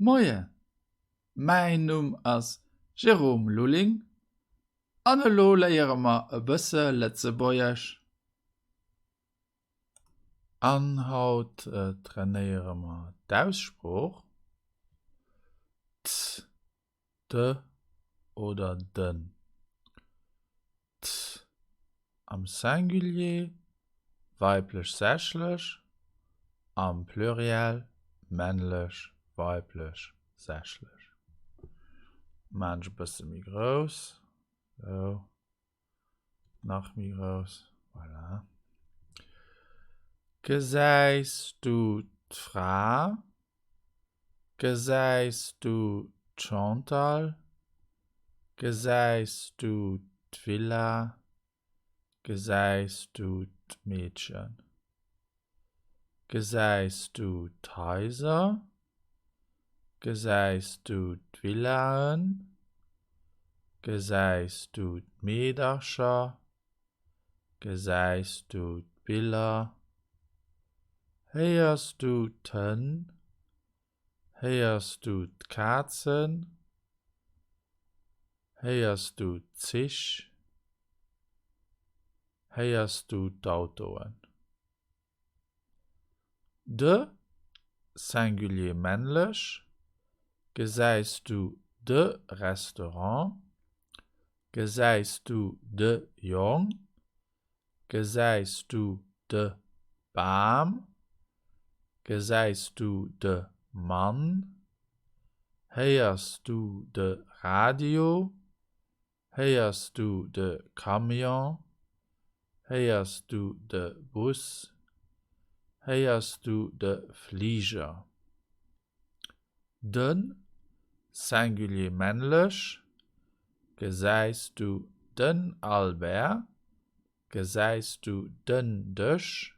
Moje, mein Name ist Jerome Lulling. Anlo leiere ma e bësse Letzebäuerch. Anhaut trainiere ma d'Aussproch. T, de oder den. T am Singulier, weiblich sächlich, am Pluriel, männlich, weiblich, sächlich. Manch bisschen mi groß. So. Nach mi groß. Voilà. Geseist du Fra? Geseist du Chantal? Geseist du Villa? Geseist du Mädchen? Geseist du Häuser? Geseist du Villaen? Geseist du Mädascher? Geseist du Billa? Heierst du Ten? Heierst du Katzen? Heierst du Zisch? Heierst du D'autoen? De, Singulier männlich, geseist du de Restaurant, geseist du de Jong, geseist du de Baam, geseist du de Mann, heierst du de Radio, heierst du de Camion, heierst du de Bus, heierst du de Flieger. Den, Singulier männlich, geseist du den Albert, geseist du den Dösch,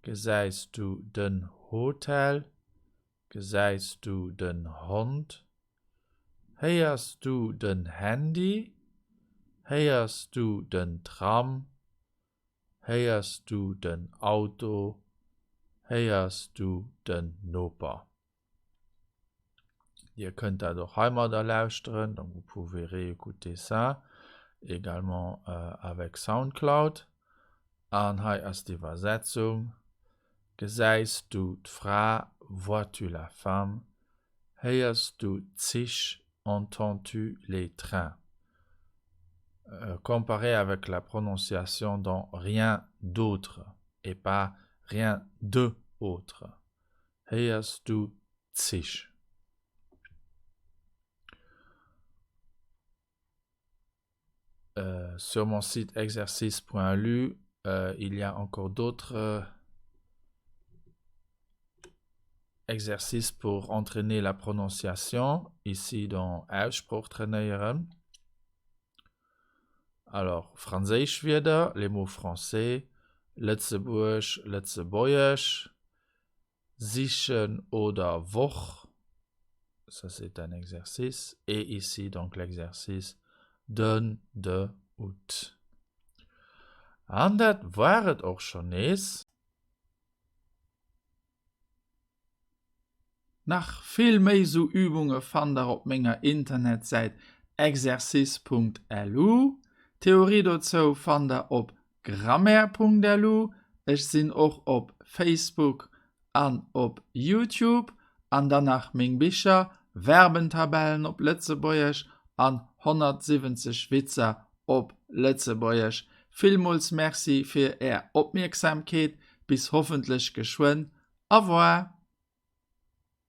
geseist du den Hotel, geseist du den Hund, heierst du den Handy, heierst du den Tram, heierst du den Auto, heierst du den Nopa. Ihr könnt da doch einmal da lauschen, donc vous pouvez réécouter ça, également avec Soundcloud. Und hier ist die Übersetzung. Geseist du Frau, vois-tu la femme? Heierst du Zisch, entends-tu les trains? Comparé avec la prononciation dans rien d'autre et pas rien de autre. Heierst du Zisch? Sur mon site exercice.lu, il y a encore d'autres exercices pour entraîner la prononciation. Ici dans Aussprache trainieren. Alors, Französisch wieder, les mots français, Letzeburg, Letzebäuerch, Sichen oder Woch. Ça, c'est un exercice. Et ici, donc, l'exercice den, de, ut. Und das war es auch schon ist. Nach viel mehr so Übungen fand ihr auf meiner Internetseite exercice.lu. Theorie dazu fand ihr auf grammaire.lu. Ich bin auch auf Facebook und auf YouTube. Und danach mein Bücher, Verbentabellen auf Letzebäuerch an 170 Witzer op Letzebäuerch. Vielmals merci für Ihre Aufmerksamkeit. Bis hoffentlich geschwind. Au revoir.